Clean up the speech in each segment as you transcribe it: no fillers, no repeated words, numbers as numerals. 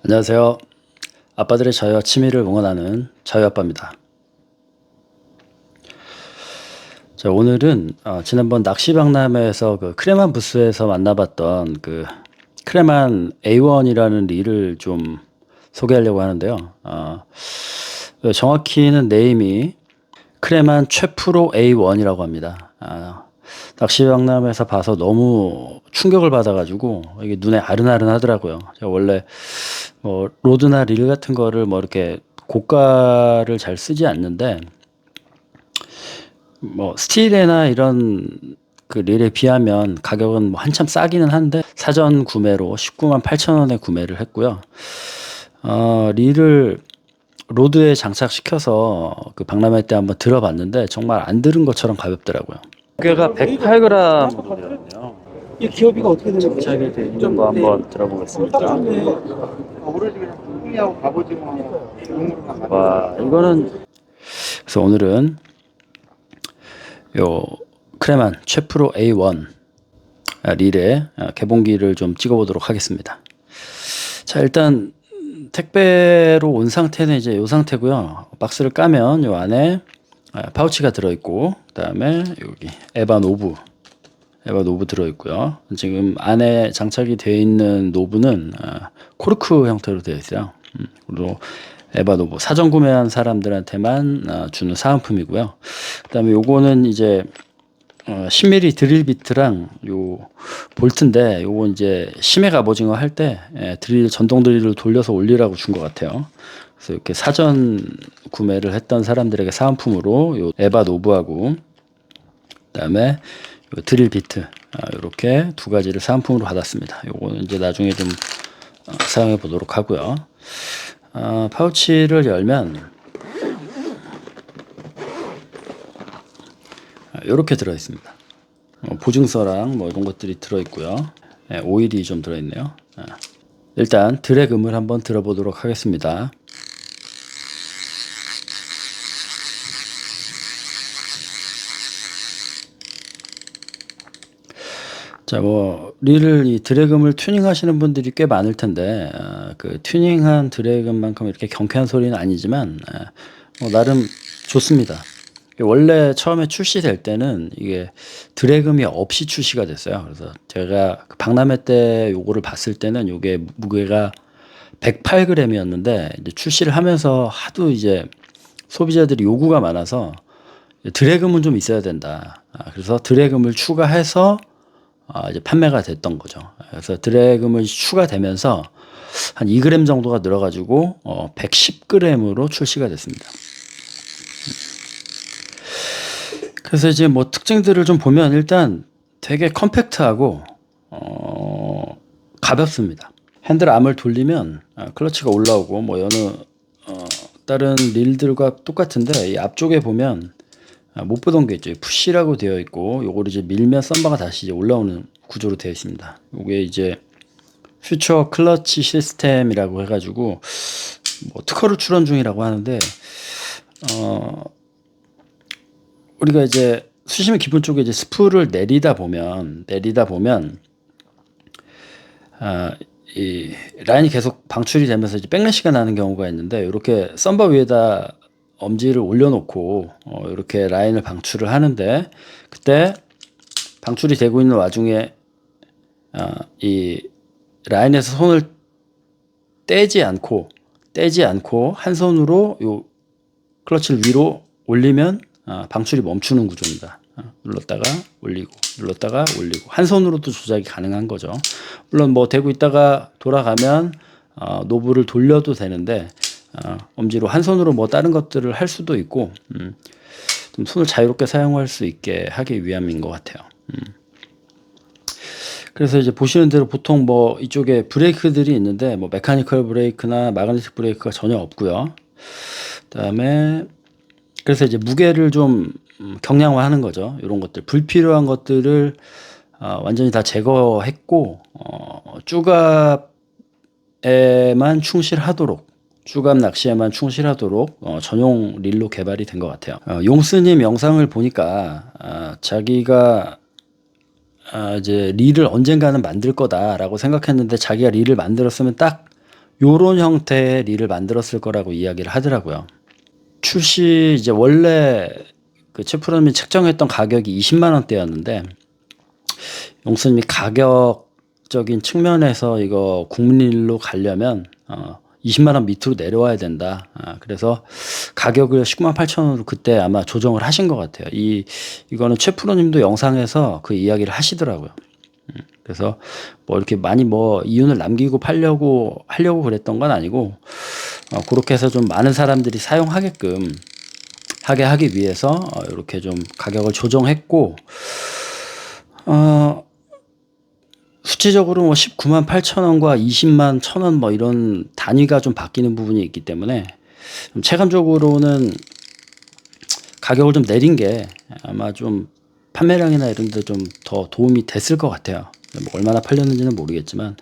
안녕하세요. 아빠들의 자유와 취미를 응원하는 자유아빠입니다. 자, 오늘은 지난번 낚시박람회에서 그 크레만 부스에서 만나봤던 그 크레만 A1이라는 릴을 좀 소개하려고 하는데요. 정확히는 네임이 크레만 최프로 A1이라고 합니다. 낚시박람회에서 봐서 너무 충격을 받아가지고 이게 눈에 아른아른하더라고요. 제가 원래 뭐 로드나 릴 같은 거를 뭐 이렇게 고가를 잘 쓰지 않는데 뭐 스틸이나 이런 그 릴에 비하면 가격은 뭐 한참 싸기는 한데 사전 구매로 19만 8천 원에 구매를 했고요. 릴을 로드에 장착시켜서 그 박람회 때 한번 들어봤는데 정말 안 들은 것처럼 가볍더라고요. 무게가 108g이거든요. 이 기업이가 어떻게 되는 거예요? 장착이 되어 있는 거 한번 들어보겠습니다. 오로지 그냥 풍미하고 갑오징어 용으로만 와, 이거는 그래서 오늘은 요 크레만 최프로 A1 릴의 개봉기를 좀 찍어보도록 하겠습니다. 자, 일단 택배로 온 상태는 이제 요 상태고요. 박스를 까면 요 안에 파우치가 들어있고, 그 다음에 여기 에바 노브 들어있고요. 지금 안에 장착이 되어 있는 노브는 코르크 형태로 되어 있어요. 그리고 에바 노브 사전 구매한 사람들한테만 주는 사은품이고요. 그 다음에 요거는 이제 10mm 드릴 비트랑 요 볼트인데, 요거 이제 심해 갑오징어 할 때 드릴 전동 드릴을 돌려서 올리라고 준 것 같아요. 그래서 이렇게 사전 구매를 했던 사람들에게 사은품으로 요 에바 노브하고 그다음에 요 드릴 비트 이렇게 두 가지를 사은품으로 받았습니다. 요거는 이제 나중에 좀 사용해 보도록 하고요. 파우치를 열면 이렇게 들어 있습니다. 보증서랑 뭐 이런 것들이 들어 있고요. 오일이 좀 들어 있네요. 일단 드래그음을 한번 들어보도록 하겠습니다. 자, 뭐 릴을 이 드래그음을 튜닝하시는 분들이 꽤 많을 텐데 그 튜닝한 드래그음만큼 이렇게 경쾌한 소리는 아니지만 나름 좋습니다. 원래 처음에 출시될 때는 이게 드래그음이 없이 출시가 됐어요. 그래서 제가 그 박람회 때 요거를 봤을 때는 요게 무게가 108g이었는데 이제 출시를 하면서 하도 이제 소비자들이 요구가 많아서 드래그음은 좀 있어야 된다. 그래서 드래그음을 추가해서 이제 판매가 됐던 거죠. 그래서 드래그음이 추가되면서 한 2g 정도가 늘어가지고 110g으로 출시가 됐습니다. 그래서 이제 뭐 특징들을 좀 보면 일단 되게 컴팩트하고 가볍습니다. 핸들암을 돌리면 클러치가 올라오고 뭐 여느 다른 릴들과 똑같은데 이 앞쪽에 보면 못 보던 게 있죠. 푸시라고 되어 있고 요걸 이제 밀면 썸바가 다시 이제 올라오는 구조로 되어 있습니다. 요게 이제 퓨처 클러치 시스템이라고 해가지고 뭐 특허를 출원 중이라고 하는데 우리가 이제 수심의 깊은 쪽에 이제 스프를 내리다 보면 이 라인이 계속 방출이 되면서 이제 백래시가 나는 경우가 있는데, 이렇게 썸바 위에다 엄지를 올려놓고 이렇게 라인을 방출을 하는데, 그때 방출이 되고 있는 와중에 이 라인에서 손을 떼지 않고 한 손으로 요 클러치를 위로 올리면 방출이 멈추는 구조입니다. 눌렀다가 올리고 눌렀다가 올리고 한 손으로도 조작이 가능한 거죠. 물론 뭐 대고 있다가 돌아가면 노브를 돌려도 되는데 엄지로 한 손으로 뭐 다른 것들을 할 수도 있고 좀 손을 자유롭게 사용할 수 있게 하기 위함인 것 같아요. 그래서 이제 보시는 대로 보통 뭐 이쪽에 브레이크들이 있는데 뭐 메카니컬 브레이크나 마그네틱 브레이크가 전혀 없고요. 그다음에 그래서 이제 무게를 좀 경량화하는 거죠. 이런 것들 불필요한 것들을 완전히 다 제거했고 쭈갑에만 충실하도록, 쭈갑 낚시에만 충실하도록 전용 릴로 개발이 된 것 같아요. 용스님 영상을 보니까 자기가 이제 릴을 언젠가는 만들 거다라고 생각했는데 자기가 릴을 만들었으면 딱 요런 형태의 릴을 만들었을 거라고 이야기를 하더라고요. 출시 이제 원래 그 채프로님이 책정했던 가격이 20만 원대였는데 용수님이 가격적인 측면에서 이거 국민일로 가려면 20만 원 밑으로 내려와야 된다. 그래서 가격을 19만 8천 원으로 그때 아마 조정을 하신 것 같아요. 이거는 최프로님도 영상에서 그 이야기를 하시더라고요. 그래서 뭐 이렇게 많이 뭐 이윤을 남기고 하려고 그랬던 건 아니고 그렇게 해서 좀 많은 사람들이 사용하게끔 하기 위해서 이렇게 좀 가격을 조정했고 수치적으로 뭐 19만 8천 원과 20만 1천 원 뭐 이런 단위가 좀 바뀌는 부분이 있기 때문에 좀 체감적으로는 가격을 좀 내린 게 아마 좀 판매량이나 이런 데 좀 더 도움이 됐을 것 같아요. 뭐 얼마나 팔렸는지는 모르겠지만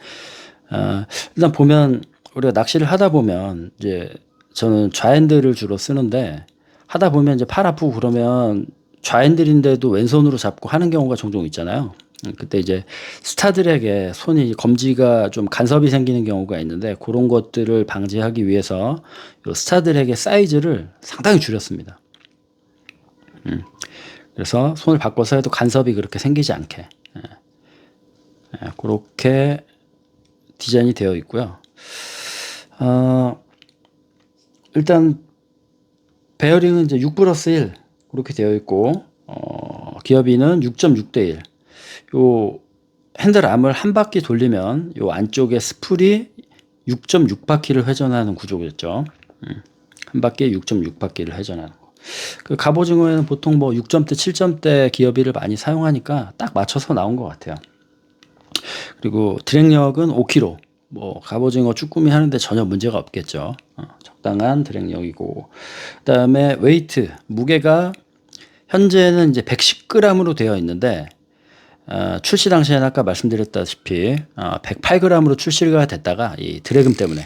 일단 보면 우리가 낚시를 하다 보면 이제 저는 좌핸들을 주로 쓰는데 하다 보면 이제 팔 아프고 그러면 좌핸들인데도 왼손으로 잡고 하는 경우가 종종 있잖아요. 그때 이제 스타들에게 손이 검지가 좀 간섭이 생기는 경우가 있는데 그런 것들을 방지하기 위해서 요 스타들에게 사이즈를 상당히 줄였습니다. 그래서 손을 바꿔서 해도 간섭이 그렇게 생기지 않게 그렇게 디자인이 되어 있고요. 일단 베어링은 이제 6 플러스 1 그렇게 되어 있고 기어비는 6.6대 1. 요 핸들 암을 한 바퀴 돌리면 요 안쪽에 스풀이 6.6바퀴를 회전하는 구조겠죠. 한 바퀴에 6.6바퀴를 회전하는 거. 그 갑오징어에는 보통 뭐 6점대, 7점대 기어비를 많이 사용하니까 딱 맞춰서 나온 것 같아요. 그리고 드랙력은 5kg. 뭐 갑오징어 쭈꾸미 하는데 전혀 문제가 없겠죠. 적당한 드랙력이고 그다음에 웨이트 무게가 현재는 이제 110g으로 되어 있는데 출시 당시에는 아까 말씀드렸다시피 108g으로 출시가 됐다가 이 드래금 때문에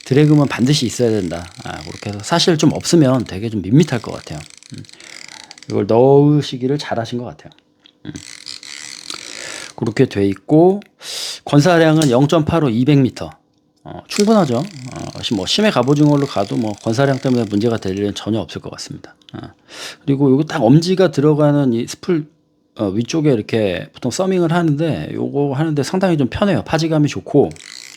드래금은 반드시 있어야 된다. 그렇게 해서 사실 좀 없으면 되게 좀 밋밋할 것 같아요. 이걸 넣으시기를 잘하신 것 같아요. 그렇게 돼 있고 건사량은 0.85 200m. 충분하죠. 뭐 심해 갑오징어로 가도 뭐 건사량 때문에 문제가 될 일은 전혀 없을 것 같습니다. 그리고 요거 딱 엄지가 들어가는 이 스풀 위쪽에 이렇게 보통 서밍을 하는데 요거 하는데 상당히 좀 편해요. 파지감이 좋고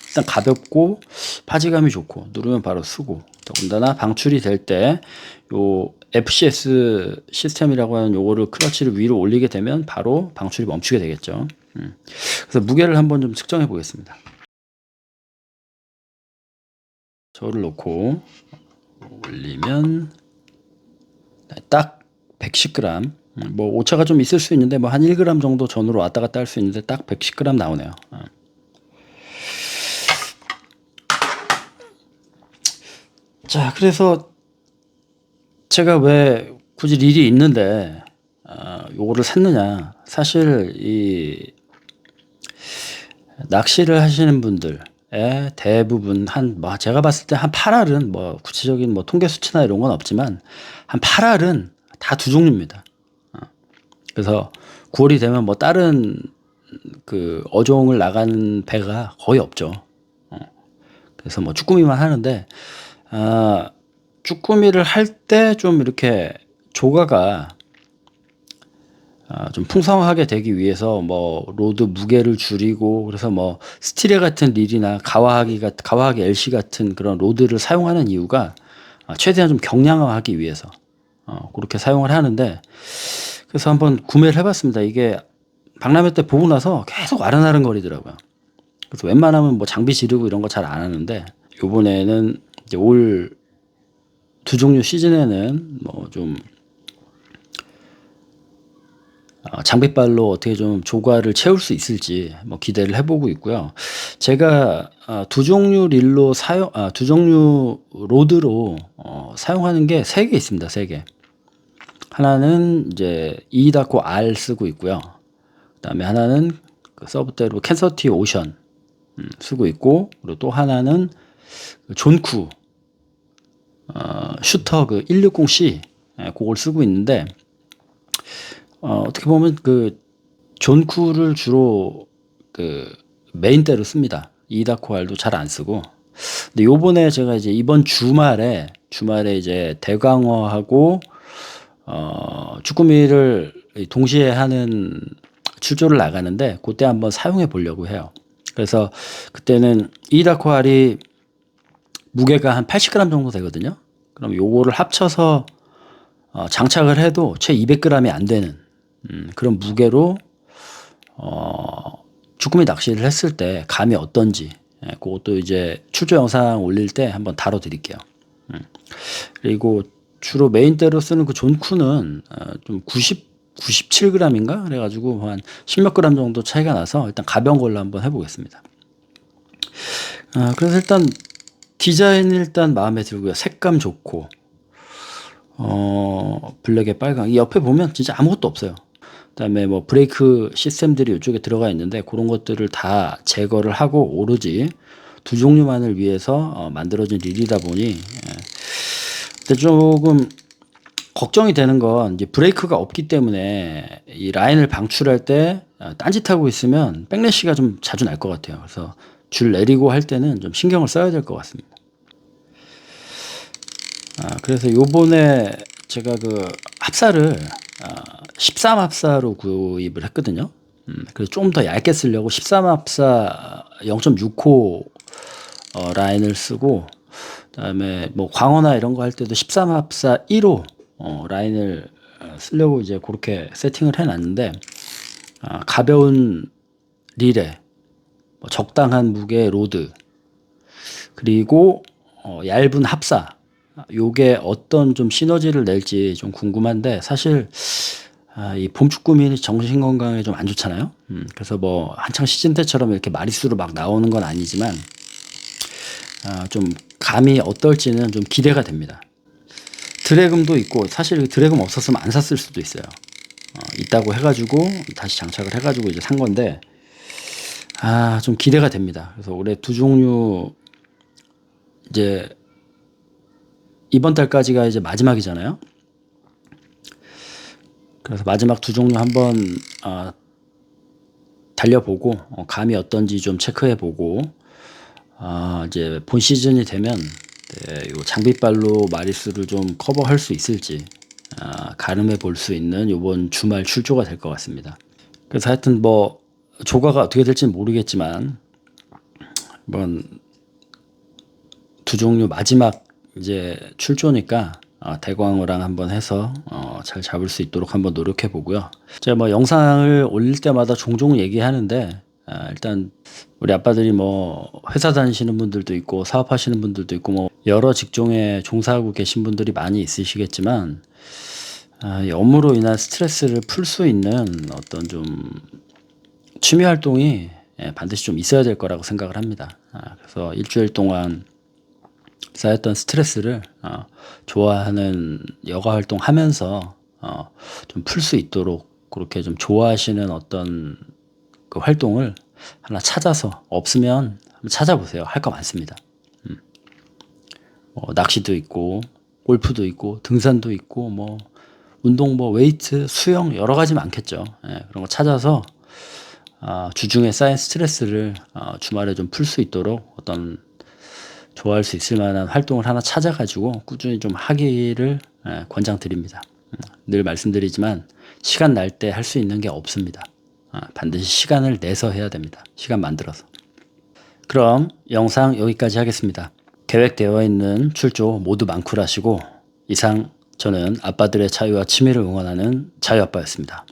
일단 가볍고 파지감이 좋고 누르면 바로 쓰고 더군다나 방출이 될 때 요 FCS 시스템이라고 하는 요거를 클러치를 위로 올리게 되면 바로 방출이 멈추게 되겠죠. 그래서 무게를 한번 좀 측정해 보겠습니다. 저를 놓고 올리면 딱 110g. 뭐 오차가 좀 있을 수 있는데 뭐 한 1g 정도 전으로 왔다 갔다 할 수 있는데 딱 110g 나오네요. 자, 그래서 제가 왜 굳이 릴이 있는데 요거를 샀느냐. 사실 이 낚시를 하시는 분들의 대부분 뭐 제가 봤을 때 한 8알은 뭐 구체적인 뭐 통계 수치나 이런 건 없지만 한 8알은 다 두 종류입니다. 그래서 9월이 되면 뭐 다른 그 어종을 나가는 배가 거의 없죠. 그래서 뭐 쭈꾸미만 하는데 쭈꾸미를 할 때 좀 이렇게 조가가 좀 풍성하게 되기 위해서 뭐 로드 무게를 줄이고 그래서 뭐 스티레 같은 릴이나 가와하기 LC 같은 그런 로드를 사용하는 이유가 최대한 좀 경량화하기 위해서 그렇게 사용을 하는데 그래서 한번 구매를 해봤습니다. 이게 박람회 때 보고 나서 계속 아른아른거리더라고요. 그래서 웬만하면 뭐 장비 지르고 이런 거 잘 안 하는데 요번에는 이제 올 두 종류 시즌에는 뭐 좀 장비빨로 어떻게 좀 조과를 채울 수 있을지 뭐 기대를 해보고 있고요. 제가 두 종류 릴로 두 종류 로드로 사용하는 게 세 개 있습니다. 세 개. 하나는 이제 이다코 R 쓰고 있고요. 그다음에 하나는 그 서브대로 캔서티 오션 쓰고 있고 그리고 또 하나는 그 존쿠 슈터 그 160C 그걸 쓰고 있는데 어떻게 보면 그 존쿠를 주로 그 메인대로 씁니다. 이다코 R도 잘 안 쓰고 근데 요번에 제가 이제 이번 주말에 이제 대광어하고 쭈꾸미를 동시에 하는 출조를 나가는데 그때 한번 사용해 보려고 해요. 그래서 그때는 이다코알이 무게가 한 80g 정도 되거든요. 그럼 요거를 합쳐서 장착을 해도 채 200g이 안 되는 그런 무게로 쭈꾸미 낚시를 했을 때 감이 어떤지 그것도 이제 출조 영상 올릴 때 한번 다뤄 드릴게요. 그리고 주로 메인대로 쓰는 그 존쿠는 좀 97g인가 그래가지고 한 10몇 g 정도 차이가 나서 일단 가벼운 걸로 한번 해보겠습니다. 그래서 일단 디자인 일단 마음에 들고요. 색감 좋고 블랙에 빨강. 이 옆에 보면 진짜 아무것도 없어요. 그다음에 뭐 브레이크 시스템들이 이쪽에 들어가 있는데 그런 것들을 다 제거를 하고 오로지 두 종류만을 위해서 만들어진 릴이다 보니 근데 조금 걱정이 되는 건 이제 브레이크가 없기 때문에 이 라인을 방출할 때 딴짓하고 있으면 백래시가 좀 자주 날 것 같아요. 그래서 줄 내리고 할 때는 좀 신경을 써야 될 것 같습니다. 그래서 요번에 제가 그 합사를 13합사로 구입을 했거든요. 그래서 좀 더 얇게 쓰려고 13합사 0.6호 라인을 쓰고 그다음에 뭐 광어나 이런 거 할 때도 13합사 1호 라인을 쓰려고 이제 그렇게 세팅을 해놨는데 가벼운 릴에 뭐 적당한 무게 로드 그리고 얇은 합사 요게 어떤 좀 시너지를 낼지 좀 궁금한데 사실 이 봄쭈꾸미 정신 건강에 좀 안 좋잖아요. 그래서 뭐 한창 시즌 때처럼 이렇게 마리수로 막 나오는 건 아니지만 좀 감이 어떨지는 좀 기대가 됩니다. 드래금도 있고 사실 드래금 없었으면 안 샀을 수도 있어요. 있다고 해가지고 다시 장착을 해가지고 이제 산 건데 좀 기대가 됩니다. 그래서 올해 두 종류 이제 이번 달까지가 이제 마지막이잖아요. 그래서 마지막 두 종류 한번 달려보고 감이 어떤지 좀 체크해보고 이제 본 시즌이 되면 요 장비빨로 마리수를 좀 커버할 수 있을지 가늠해 볼 수 있는 요번 주말 출조가 될 것 같습니다. 그래서 하여튼 뭐 조과가 어떻게 될지는 모르겠지만 한번 두 종류 마지막 이제 출조니까 대광어랑 한번 해서 잘 잡을 수 있도록 한번 노력해 보고요. 제가 뭐 영상을 올릴 때마다 종종 얘기하는데 일단 우리 아빠들이 뭐 회사 다니시는 분들도 있고 사업하시는 분들도 있고 뭐 여러 직종에 종사하고 계신 분들이 많이 있으시겠지만 이 업무로 인한 스트레스를 풀 수 있는 어떤 좀 취미 활동이 반드시 좀 있어야 될 거라고 생각을 합니다. 그래서 일주일 동안 쌓였던 스트레스를 좋아하는 여가 활동하면서 좀 풀 수 있도록 그렇게 좀 좋아하시는 어떤 그 활동을 하나 찾아서 없으면 한번 찾아보세요. 할 거 많습니다. 낚시도 있고 골프도 있고 등산도 있고 뭐 운동 뭐 웨이트 수영 여러 가지 많겠죠. 그런 거 찾아서 주중에 쌓인 스트레스를 주말에 좀 풀 수 있도록 어떤 좋아할 수 있을 만한 활동을 하나 찾아가지고 꾸준히 좀 하기를 권장드립니다. 늘 말씀드리지만 시간 날 때 할 수 있는 게 없습니다. 반드시 시간을 내서 해야 됩니다. 시간 만들어서. 그럼 영상 여기까지 하겠습니다. 계획되어 있는 출조 모두 많구라시고 이상 저는 아빠들의 자유와 취미를 응원하는 자유아빠였습니다.